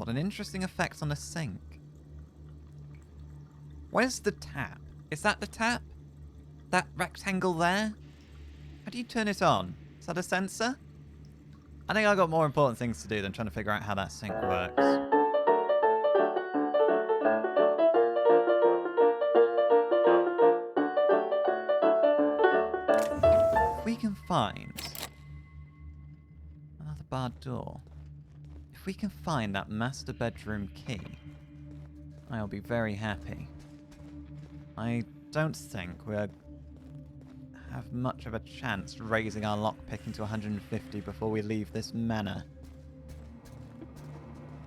what an interesting effect on the sink. Where's the tap? Is that the tap? That rectangle there? How do you turn it on? Is that a sensor? I think I've got more important things to do than trying to figure out how that sink works. If we can find another barred door, if we can find that master bedroom key, I'll be very happy. I don't think we'll have much of a chance raising our lockpicking to 150 before we leave this manor.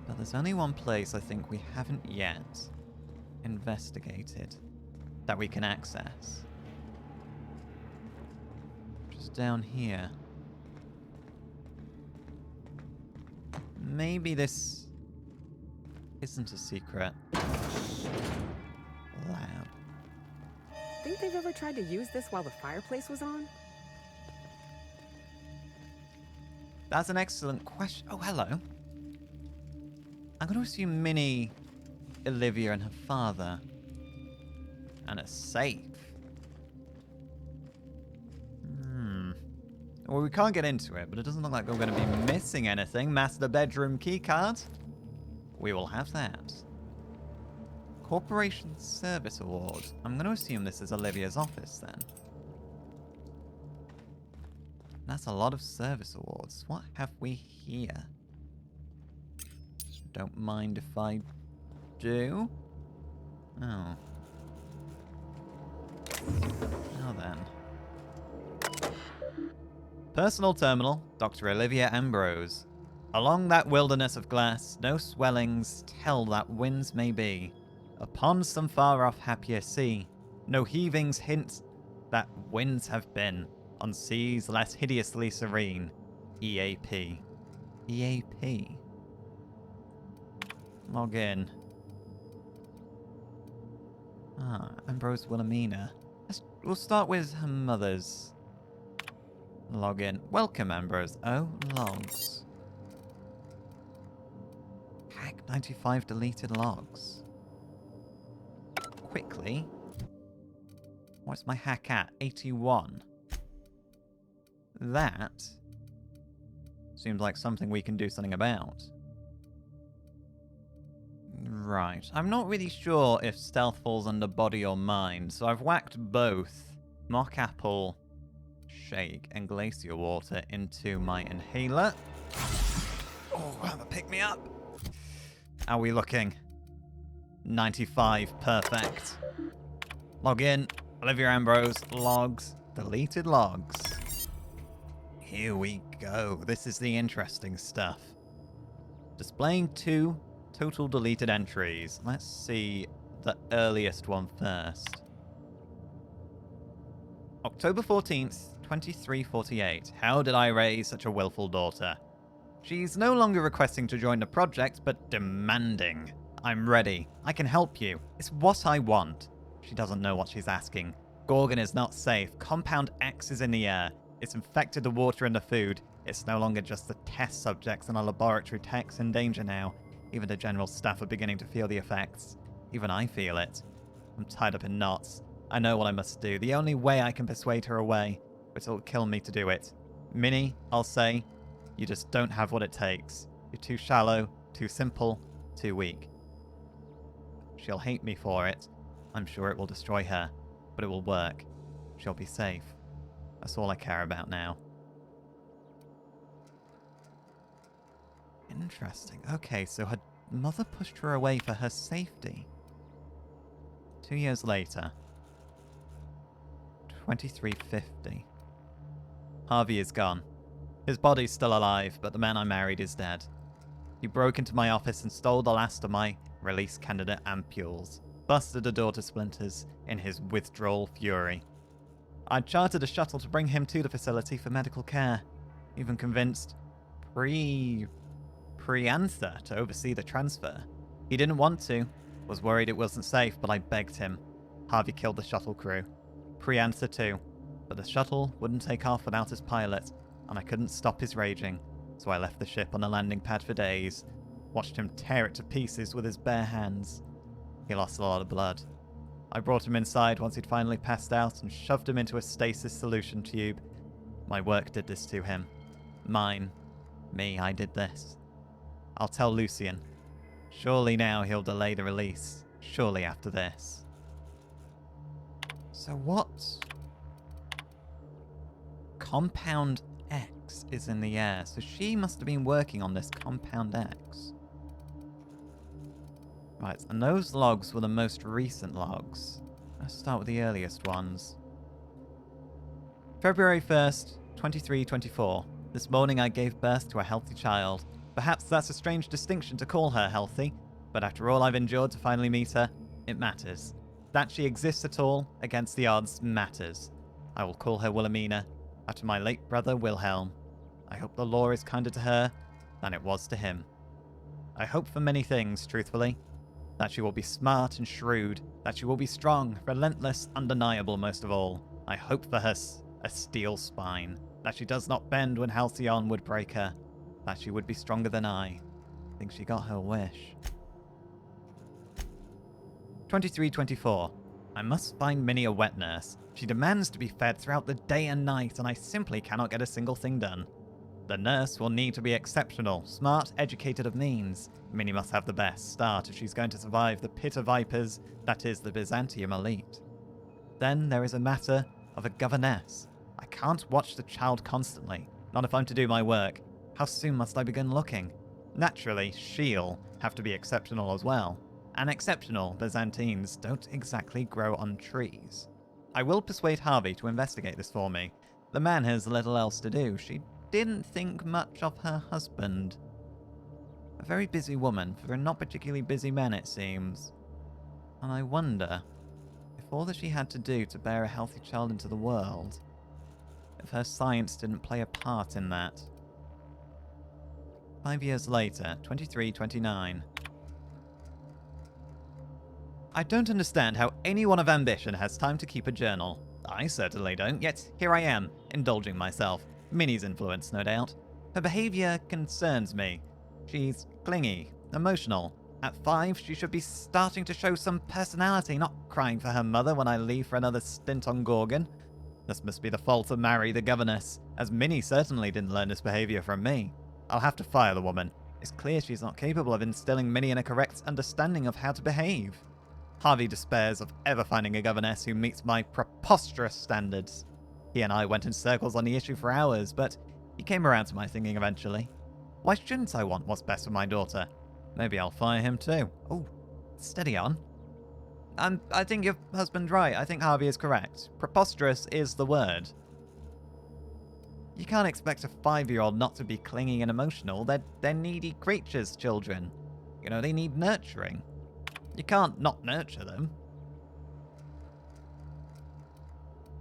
But there's only one place I think we haven't yet investigated that we can access. Just down here. Maybe this isn't a secret lab. Think they've ever tried to use this while the fireplace was on? That's an excellent question. Oh, hello. I'm going to assume Minnie, Olivia, and her father. And a safe. Well, we can't get into it, but it doesn't look like we're going to be missing anything. Master bedroom keycard. We will have that. Corporation Service Award. I'm going to assume this is Olivia's office then. That's a lot of service awards. What have we here? Don't mind if I do. Oh. Now then. Personal terminal, Dr. Olivia Ambrose. Along that wilderness of glass, no swellings tell that winds may be. Upon some far-off happier sea, no heavings hint that winds have been. On seas less hideously serene. EAP. EAP. Log in. Ambrose Wilhelmina. We'll start with her mother's. Log in. Welcome, Ambrose. Oh, logs. Hack 95 deleted logs. Quickly. What's my hack at? 81. That seems like something we can do something about. Right. I'm not really sure if stealth falls under body or mind, so I've whacked both mock apple shake and glacier water into my inhaler. Oh, have a pick me up. How are we looking? 95, perfect. Log in. Olivia Ambrose, logs, deleted logs. Here we go. This is the interesting stuff. Displaying 2 total deleted entries. Let's see the earliest one first. October 14th, 2348. How did I raise such a willful daughter? She's no longer requesting to join the project, but demanding. I'm ready. I can help you. It's what I want. She doesn't know what she's asking. Gorgon is not safe. Compound X is in the air. It's infected the water and the food. It's no longer just the test subjects and our laboratory techs in danger now. Even the general staff are beginning to feel the effects. Even I feel it. I'm tied up in knots. I know what I must do. The only way I can persuade her away, but it'll kill me to do it. Minnie, I'll say, you just don't have what it takes. You're too shallow, too simple, too weak. She'll hate me for it. I'm sure it will destroy her, but it will work. She'll be safe. That's all I care about now. Interesting. Okay, so her mother pushed her away for her safety. 2 years later. 2350. Harvey is gone. His body's still alive, but the man I married is dead. He broke into my office and stole the last of my release candidate ampules, busted the door to splinters in his withdrawal fury. I'd chartered a shuttle to bring him to the facility for medical care, even convinced Priantha to oversee the transfer. He didn't want to, was worried it wasn't safe, but I begged him. Harvey killed the shuttle crew. Priantha too, but the shuttle wouldn't take off without his pilot, and I couldn't stop his raging, so I left the ship on the landing pad for days. watched him tear it to pieces with his bare hands. He lost a lot of blood. I brought him inside once he'd finally passed out and shoved him into a stasis solution tube. My work did this to him. Mine. Me, I did this. I'll tell Lucien. Surely now he'll delay the release. Surely after this. So what? Compound X is in the air, so she must have been working on this Compound X. Right, and those logs were the most recent logs. Let's start with the earliest ones. February 1st, 2324. This morning I gave birth to a healthy child. Perhaps that's a strange distinction to call her healthy, but after all I've endured to finally meet her, it matters. That she exists at all, against the odds, matters. I will call her Wilhelmina, after my late brother Wilhelm. I hope the law is kinder to her than it was to him. I hope for many things, truthfully. That she will be smart and shrewd, that she will be strong, relentless, undeniable most of all. I hope for her a steel spine, that she does not bend when Halcyon would break her, that she would be stronger than I. Think she got her wish. 2324. I must find Minnie a wet nurse. She demands to be fed throughout the day and night, and I simply cannot get a single thing done. The nurse will need to be exceptional, smart, educated of means. Minnie must have the best start if she's going to survive the pit of vipers that is the Byzantium elite. Then there is a matter of a governess. I can't watch the child constantly, not if I'm to do my work. How soon must I begin looking? Naturally, she'll have to be exceptional as well. And exceptional Byzantines don't exactly grow on trees. I will persuade Harvey to investigate this for me. The man has little else to do. She didn't think much of her husband. A very busy woman for a not particularly busy man, it seems. And I wonder if all that she had to do to bear a healthy child into the world, if her science didn't play a part in that. 5 years later, 2329. I don't understand how anyone of ambition has time to keep a journal. I certainly don't, yet here I am, indulging myself. Minnie's influence, no doubt. Her behaviour concerns me. She's clingy, emotional. At 5, she should be starting to show some personality, not crying for her mother when I leave for another stint on Gorgon. This must be the fault of Mary, the governess, as Minnie certainly didn't learn this behaviour from me. I'll have to fire the woman. It's clear she's not capable of instilling Minnie in a correct understanding of how to behave. Harvey despairs of ever finding a governess who meets my preposterous standards. He and I went in circles on the issue for hours, but he came around to my thinking eventually. Why shouldn't I want what's best for my daughter? Maybe I'll fire him too. Oh, steady on. I think your husband's right. I think Harvey is correct. Preposterous is the word. You can't expect a 5-year-old not to be clingy and emotional. They're needy creatures, children. You know, they need nurturing. You can't not nurture them.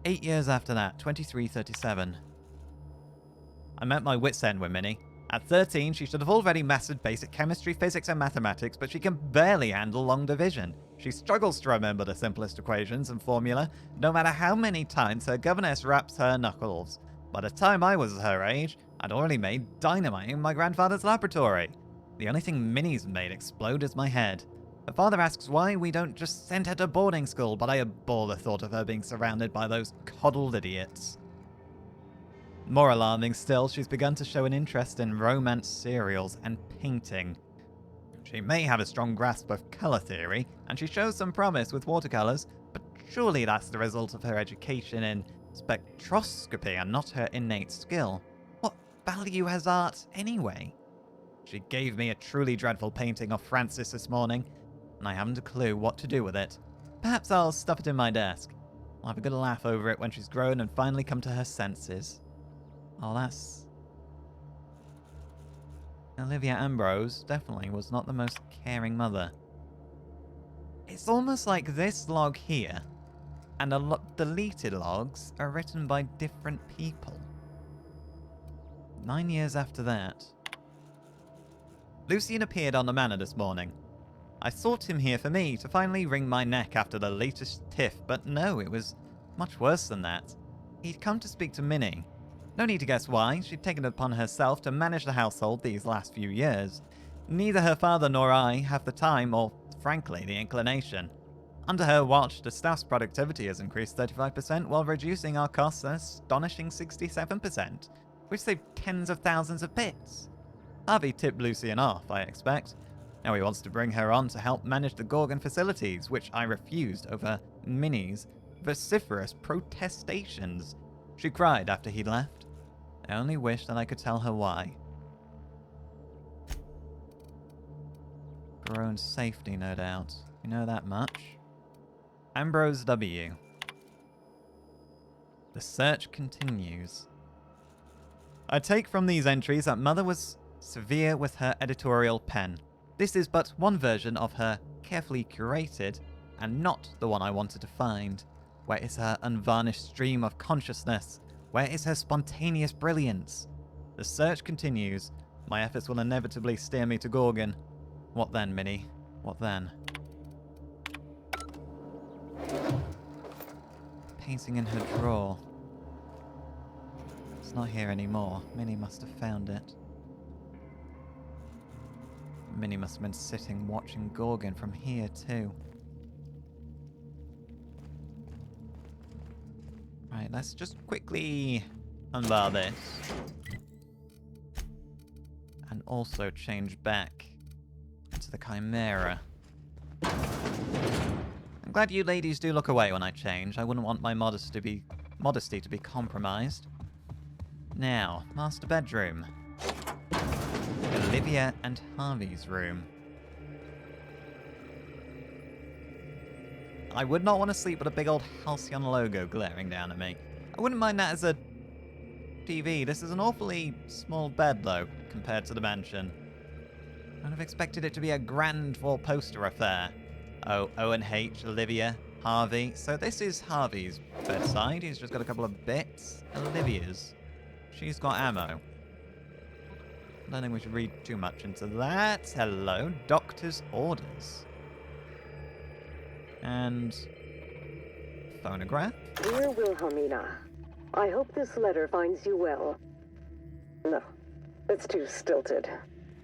8 years after that, 2337. I'm at my wit's end with Minnie. At 13, she should have already mastered basic chemistry, physics, and mathematics, but she can barely handle long division. She struggles to remember the simplest equations and formula, no matter how many times her governess raps her knuckles. By the time I was her age, I'd already made dynamite in my grandfather's laboratory. The only thing Minnie's made explode is my head. Her father asks why we don't just send her to boarding school, but I abhor the thought of her being surrounded by those coddled idiots. More alarming still, she's begun to show an interest in romance serials and painting. She may have a strong grasp of colour theory, and she shows some promise with watercolours, but surely that's the result of her education in spectroscopy and not her innate skill. What value has art anyway? She gave me a truly dreadful painting of Francis this morning, and I haven't a clue what to do with it. Perhaps I'll stuff it in my desk. I'll have a good laugh over it when she's grown and finally come to her senses. Alas. Olivia Ambrose definitely was not the most caring mother. It's almost like this log here and a lot deleted logs are written by different people. 9 years after that. Lucien appeared on the manor this morning. I sought him here for me to finally wring my neck after the latest tiff, but no, it was much worse than that. He'd come to speak to Minnie. No need to guess why. She'd taken it upon herself to manage the household these last few years. Neither her father nor I have the time or, frankly, the inclination. Under her watch, the staff's productivity has increased 35% while reducing our costs an astonishing 67%, which saved tens of thousands of bits. Harvey tipped Lucian off, I expect. Now he wants to bring her on to help manage the Gorgon facilities, which I refused over Minnie's vociferous protestations. She cried after he left. I only wish that I could tell her why. For her own safety, no doubt. You know that much. Ambrose W. The search continues. I take from these entries that Mother was severe with her editorial pen. This is but one version of her carefully curated, and not the one I wanted to find. Where is her unvarnished stream of consciousness? Where is her spontaneous brilliance? The search continues. My efforts will inevitably steer me to Gorgon. What then, Minnie? What then? Painting in her drawer. It's not here anymore. Minnie must have found it. Minnie must have been sitting watching Gorgon from here too. Right, let's just quickly unbar this. And also change back into the Chimera. I'm glad you ladies do look away when I change. I wouldn't want my modesty to be compromised. Now, master bedroom. Olivia and Harvey's room. I would not want to sleep with a big old Halcyon logo glaring down at me. I wouldn't mind that as a TV. This is an awfully small bed, though, compared to the mansion. I'd have expected it to be a grand four-poster affair. Oh, Owen H, Olivia, Harvey. So this is Harvey's bedside. He's just got a couple of bits. Olivia's. She's got ammo. I don't think we should read too much into that. Hello, doctor's orders. And phonograph. Dear Wilhelmina, I hope this letter finds you well. No, it's too stilted.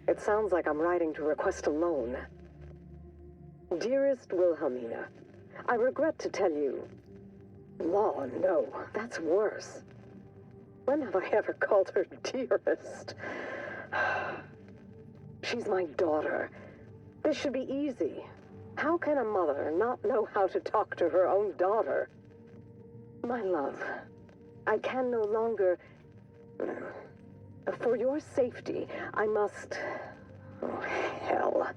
It sounds like I'm writing to request a loan. Dearest Wilhelmina, I regret to tell you... Oh, no, that's worse. When have I ever called her dearest? She's my daughter. This should be easy. How can a mother not know how to talk to her own daughter? My love, I can no longer... For your safety, I must... Oh, hell.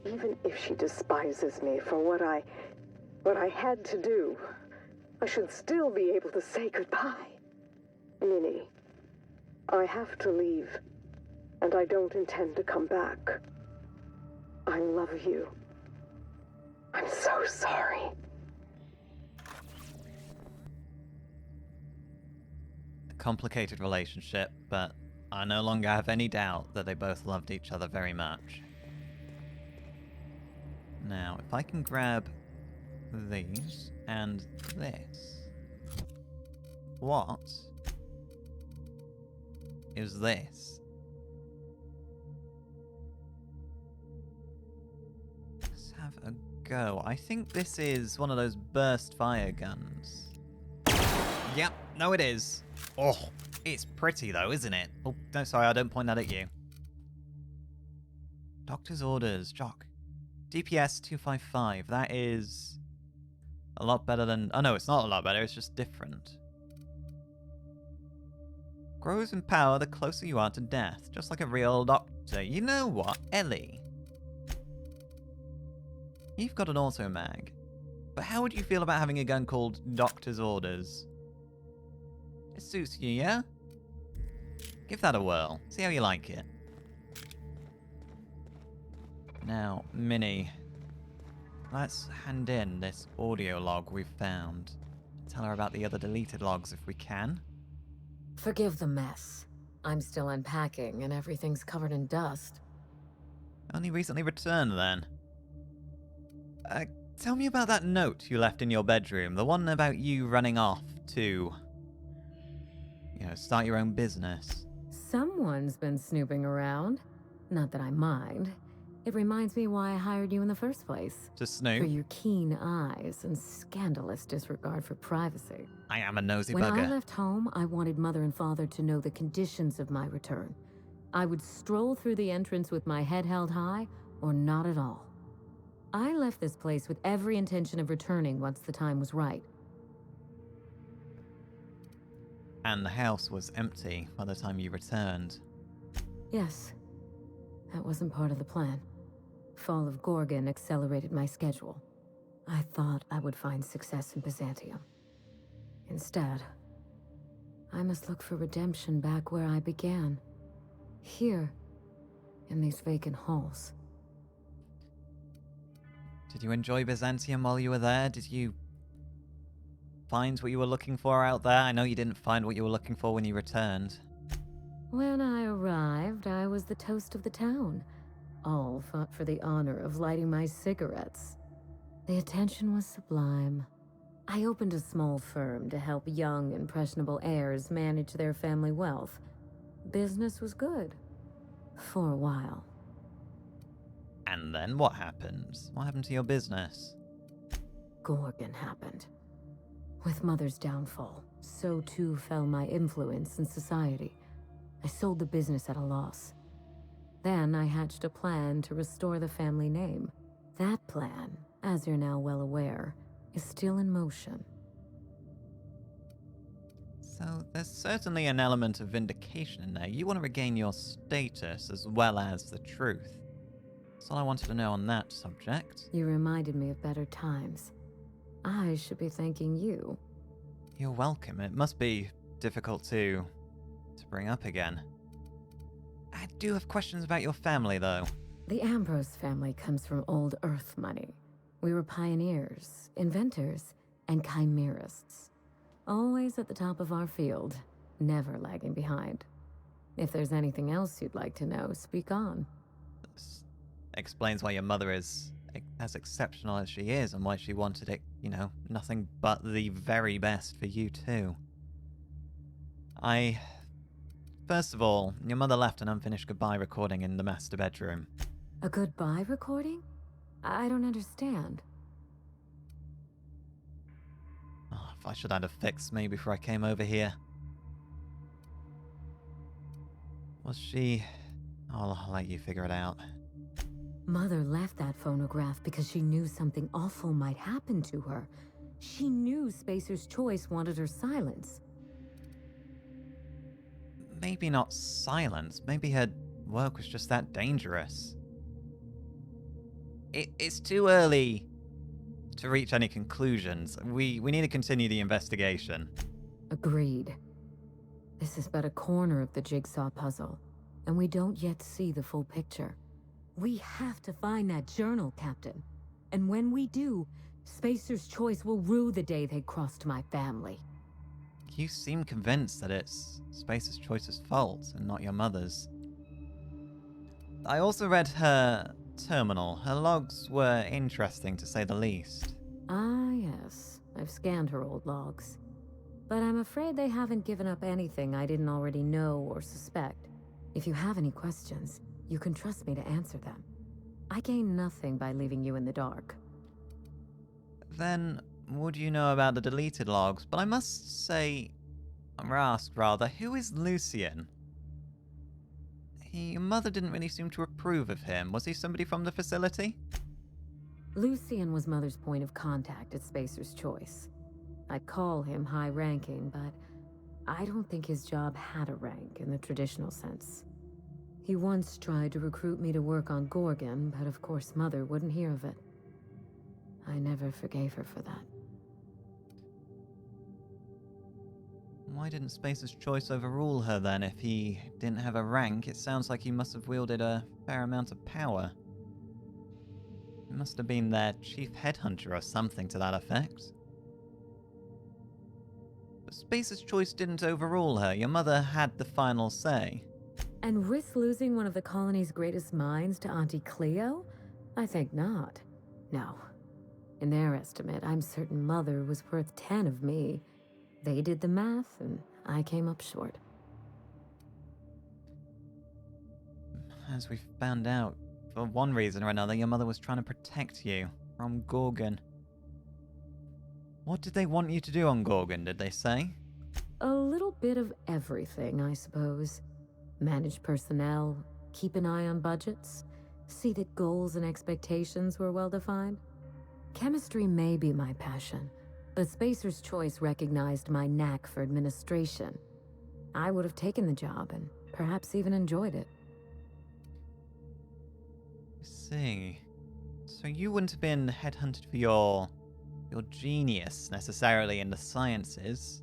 Even if she despises me for what I had to do, I should still be able to say goodbye. Minnie, I have to leave, and I don't intend to come back. I love you. I'm so sorry. A complicated relationship, but I no longer have any doubt that they both loved each other very much. Now, if I can grab these and this. What is this? Let's have a go. I think this is one of those burst fire guns. Yep, no it is. Oh, it's pretty though, isn't it? Oh, no, sorry, I don't point that at you. Doctor's orders, Jock. DPS 255, that is a lot better than... Oh no, it's not a lot better, it's just different. Grows in power the closer you are to death, just like a real doctor. You know what, Ellie? You've got an auto mag, but how would you feel about having a gun called Doctor's Orders? It suits you, yeah? Give that a whirl, see how you like it. Now, Minnie, let's hand in this audio log we've found. Tell her about the other deleted logs if we can. Forgive the mess. I'm still unpacking and everything's covered in dust. Only recently returned then. Tell me about that note you left in your bedroom, the one about you running off to, start your own business. Someone's been snooping around. Not that I mind. It reminds me why I hired you in the first place. To For snoop? your keen eyes and scandalous disregard for privacy. I am a nosy When I bugger. left home, I wanted Mother and Father to know the conditions of my return. I would stroll through the entrance with my head held high, or not at all. I left this place with every intention of returning once the time was right. And the house was empty by the time you returned. Yes, that wasn't part of the plan. Fall of Gorgon accelerated my schedule. I thought I would find success in Byzantium. Instead, I must look for redemption back where I began. Here, in these vacant halls. Did you enjoy Byzantium while you were there? Did you find what you were looking for out there? I know you didn't find what you were looking for when you returned. When I arrived, I was the toast of the town. All fought for the honor of lighting my cigarettes. The attention was sublime. I opened a small firm to help young, impressionable heirs manage their family wealth. Business was good. For a while. And then what happened? What happened to your business? Gorgon happened. With Mother's downfall, so too fell my influence in society. I sold the business at a loss. Then I hatched a plan to restore the family name. That plan, as you're now well aware, is still in motion. So there's certainly an element of vindication in there. You want to regain your status as well as the truth. That's all I wanted to know on that subject. You reminded me of better times. I should be thanking you. You're welcome. It must be difficult to bring up again. I do have questions about your family, though. The Ambrose family comes from old Earth money. We were pioneers, inventors, and chimerists. Always at the top of our field, never lagging behind. If there's anything else you'd like to know, speak on. This explains why your mother is as exceptional as she is and why she wanted it, nothing but the very best for you too. First of all, your mother left an unfinished goodbye recording in the master bedroom. A goodbye recording? I don't understand. Oh, if I should have had a fix me before I came over here. Was she... I'll let you figure it out. Mother left that phonograph because she knew something awful might happen to her. She knew Spacer's Choice wanted her silence. Maybe not silence. Maybe her work was just that dangerous. It's too early to reach any conclusions. We need to continue the investigation. Agreed. This is but a corner of the jigsaw puzzle, and we don't yet see the full picture. We have to find that journal, Captain. And when we do, Spacer's Choice will rue the day they crossed my family. You seem convinced that it's Spacer's Choice's fault and not your mother's. I also read her terminal. Her logs were interesting, to say the least. Ah, yes. I've scanned her old logs. But I'm afraid they haven't given up anything I didn't already know or suspect. If you have any questions, you can trust me to answer them. I gain nothing by leaving you in the dark. Then, would you know about the deleted logs? But I must say, or ask rather, who is Lucien? Your mother didn't really seem to approve of him. Was he somebody from the facility? Lucien was Mother's point of contact at Spacer's Choice. I'd call him high-ranking, but I don't think his job had a rank in the traditional sense. He once tried to recruit me to work on Gorgon, but of course Mother wouldn't hear of it. I never forgave her for that. Why didn't Spacer's Choice overrule her then? If he didn't have a rank, it sounds like he must have wielded a fair amount of power. He must have been their chief headhunter or something to that effect. But Spacer's Choice didn't overrule her. Your mother had the final say. And risk losing one of the colony's greatest minds to Auntie Cleo? I think not. No. In their estimate, I'm certain Mother was worth 10 of me. They did the math, and I came up short. as we found out, for one reason or another, your mother was trying to protect you from Gorgon. What did they want you to do on Gorgon, did they say? A little bit of everything, I suppose. Manage personnel, keep an eye on budgets, see that goals and expectations were well defined. Chemistry may be my passion, but Spacer's Choice recognized my knack for administration. I would have taken the job and perhaps even enjoyed it. I see. So you wouldn't have been headhunted for your genius necessarily in the sciences,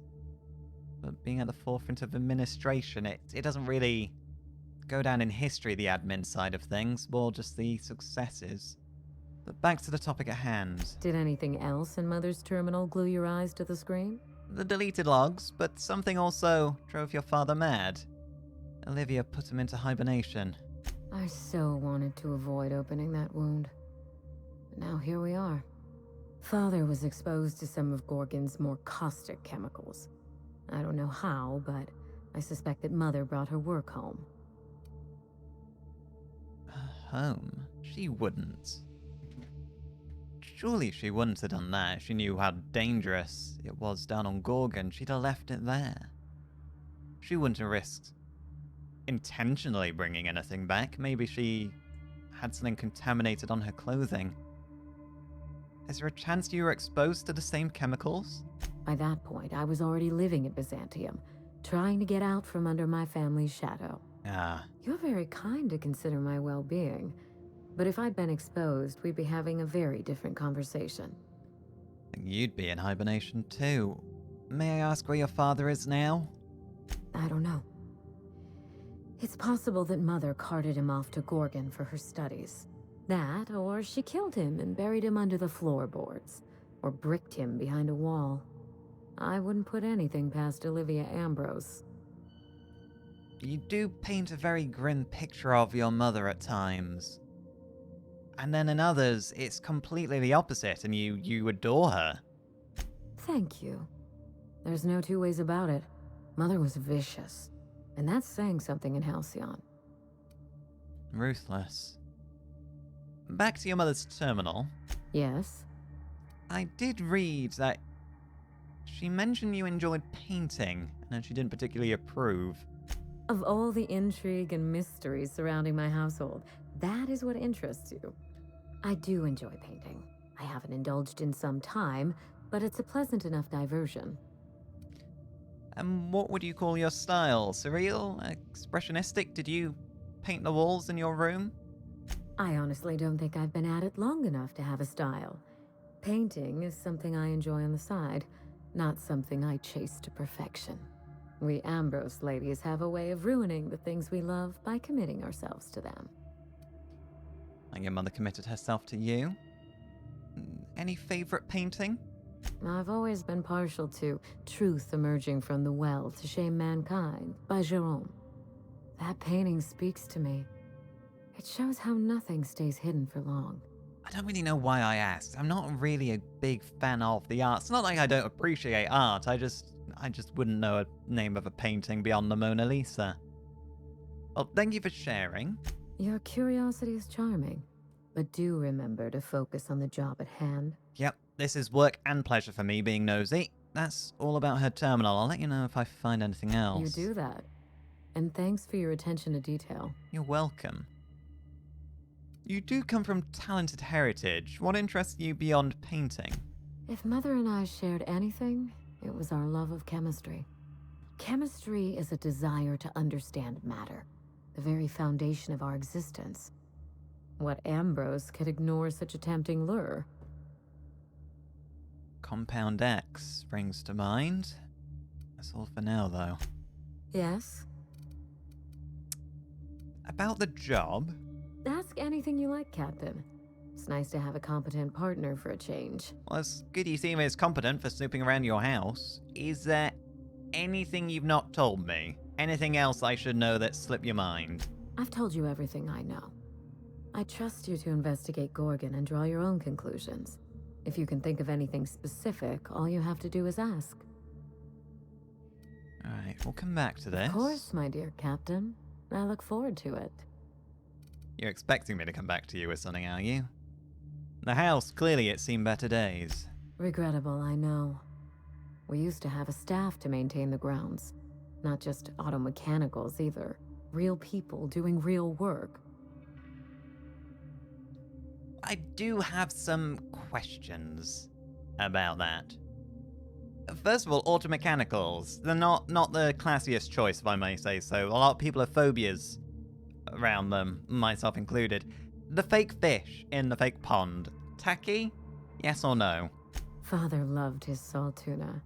but being at the forefront of administration, it doesn't really go down in history, the admin side of things, more just the successes. But back to the topic at hand. Did anything else in Mother's terminal glue your eyes to the screen? The deleted logs, but something also drove your father mad. Olivia put him into hibernation. I so wanted to avoid opening that wound. But now here we are. Father was exposed to some of Gorgon's more caustic chemicals. I don't know how, but I suspect that Mother brought her work home. Home? She wouldn't. Surely she wouldn't have done that. She knew how dangerous it was down on Gorgon. She'd have left it there. She wouldn't have risked intentionally bringing anything back. Maybe she had something contaminated on her clothing. Is there a chance you were exposed to the same chemicals? By that point, I was already living in Byzantium, trying to get out from under my family's shadow. Ah. You're very kind to consider my well-being, but if I'd been exposed, we'd be having a very different conversation. I think you'd be in hibernation too. May I ask where your father is now? I don't know. It's possible that Mother carted him off to Gorgon for her studies. That, or she killed him and buried him under the floorboards, or bricked him behind a wall. I wouldn't put anything past Olivia Ambrose. You do paint a very grim picture of your mother at times. And then in others, it's completely the opposite, and you adore her. Thank you. There's no two ways about it. Mother was vicious, and that's saying something in Halcyon. Ruthless. Back to your mother's terminal. Yes? I did read that she mentioned you enjoyed painting, and that she didn't particularly approve. Of all the intrigue and mysteries surrounding my household, that is what interests you. I do enjoy painting. I haven't indulged in some time, but it's a pleasant enough diversion. And what would you call your style? Surreal? Expressionistic? Did you paint the walls in your room? I honestly don't think I've been at it long enough to have a style. Painting is something I enjoy on the side, not something I chase to perfection. We Ambrose ladies have a way of ruining the things we love by committing ourselves to them. And your mother committed herself to you? Any favorite painting? I've always been partial to Truth Emerging from the Well to Shame Mankind by Jerome. That painting speaks to me. It shows how nothing stays hidden for long. I don't really know why I asked. I'm not really a big fan of the art. It's not like I don't appreciate art. I just wouldn't know a name of a painting beyond the Mona Lisa. Well, thank you for sharing. Your curiosity is charming, but do remember to focus on the job at hand. Yep, this is work and pleasure for me being nosy. That's all about her terminal. I'll let you know if I find anything else. You do that. And thanks for your attention to detail. You're welcome. You do come from talented heritage. What interests you beyond painting? If Mother and I shared anything, it was our love of chemistry. Chemistry is a desire to understand matter, the very foundation of our existence. What Ambrose could ignore such a tempting lure? Compound X springs to mind. That's all for now, though. Yes? About the job? Ask anything you like, Captain. It's nice to have a competent partner for a change. Well, it's good you seem as competent for snooping around your house. Is there anything you've not told me? Anything else I should know that slipped your mind? I've told you everything I know. I trust you to investigate Gorgon and draw your own conclusions. If you can think of anything specific, all you have to do is ask. Alright, we'll come back to this. Of course, my dear Captain. I look forward to it. You're expecting me to come back to you with something, are you? The house, clearly it's seen better days. Regrettable, I know. We used to have a staff to maintain the grounds. Not just auto mechanicals either. Real people doing real work. I do have some questions about that. First of all, auto mechanicals. They're not the classiest choice, if I may say so. A lot of people have phobias around them, myself included. The fake fish in the fake pond. Tacky? Yes or no? Father loved his salt tuna.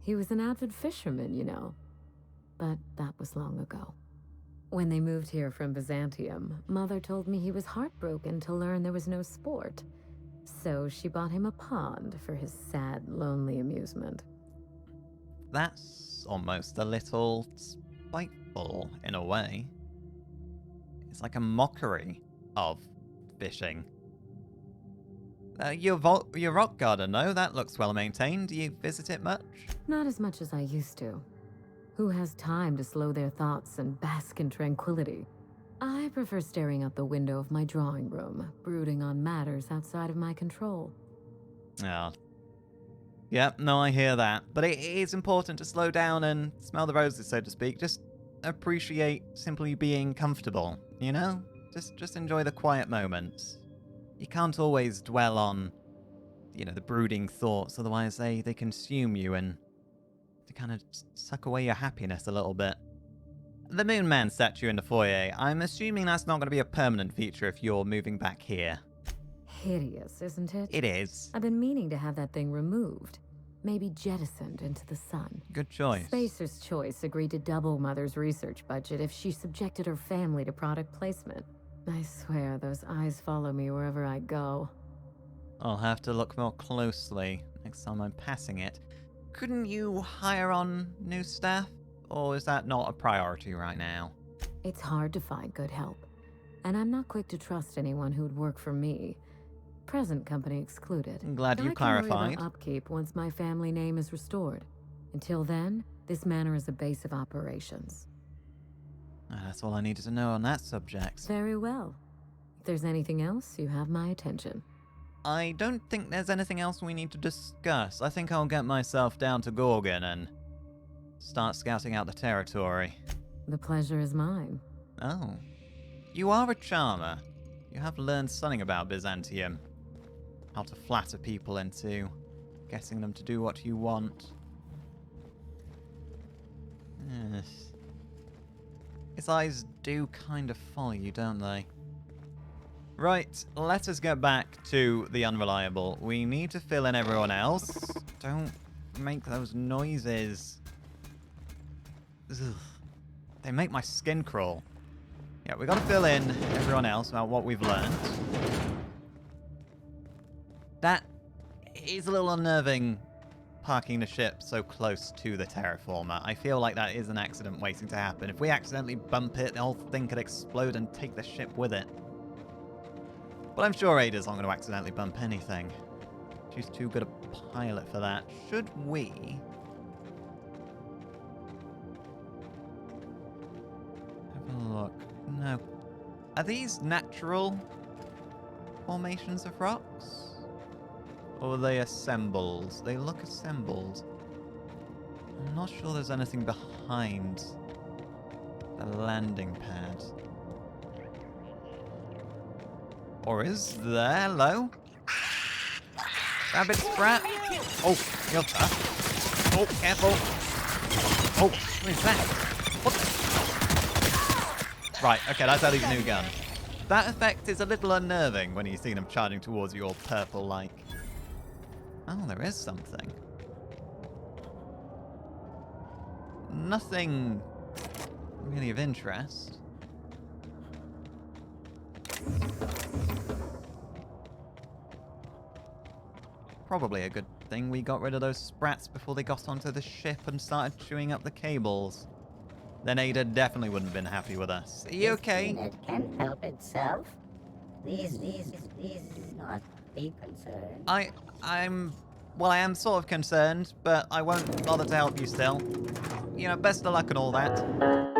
He was an avid fisherman, you know. But that was long ago. When they moved here from Byzantium, Mother told me he was heartbroken to learn there was no sport. So she bought him a pond for his sad, lonely amusement. That's almost a little spiteful, in a way. It's like a mockery of fishing. Your rock garden, though, that looks well maintained. Do you visit it much? Not as much as I used to. Who has time to slow their thoughts and bask in tranquility? I prefer staring out the window of my drawing room, brooding on matters outside of my control. Oh. Yep, no, I hear that. But it is important to slow down and smell the roses, so to speak. Just appreciate simply being comfortable, you know? Just enjoy the quiet moments. You can't always dwell on, the brooding thoughts, otherwise they consume you and they kind of suck away your happiness a little bit. The Moon Man statue in the foyer, I'm assuming that's not going to be a permanent feature if you're moving back here. Hideous, isn't it? It is. I've been meaning to have that thing removed. Maybe jettisoned into the sun. Good choice. Spacer's Choice agreed to double Mother's research budget if she subjected her family to product placement. I swear those eyes follow me wherever I go. I'll have to look more closely next time I'm passing it. Couldn't you hire on new staff? Or is that not a priority right now? It's hard to find good help. And I'm not quick to trust anyone who'd work for me. Present company excluded. I'm glad you I clarified. can worry about upkeep once my family name is restored. Until then, this manor is a base of operations. That's all I needed to know on that subject. Very well. If there's anything else, you have my attention. I don't think there's anything else we need to discuss. I think I'll get myself down to Gorgon and start scouting out the territory. The pleasure is mine. Oh. You are a charmer. You have learned something about Byzantium. How to flatter people into getting them to do what you want. Yes. His eyes do kind of follow you, don't they? Right, let us get back to the Unreliable. We need to fill in everyone else. Don't make those noises. Ugh. They make my skin crawl. Yeah, we got to fill in everyone else about what we've learned. That is a little unnerving, parking the ship so close to the terraformer. I feel like that is an accident waiting to happen. If we accidentally bump it, the whole thing could explode and take the ship with it. But I'm sure Ada's not going to accidentally bump anything. She's too good a pilot for that. Should we have a look? No. Are these natural formations of rocks? Or are they assembled? They look assembled. I'm not sure there's anything behind the landing pad. Or is there? Hello? Rabbit Sprat? Oh, you're tough. Oh, careful. Oh, what is that? What? Right, okay, that's Ellie's new gun. That effect is a little unnerving when you see them charging towards you all purple-like. Oh, there is something. Nothing really of interest. Probably a good thing we got rid of those sprats before they got onto the ship and started chewing up the cables. Then Ada definitely wouldn't have been happy with us. Are you okay? It can't help itself. Please not be concerned. I am sort of concerned, but I won't bother to help you still. Best of luck and all that.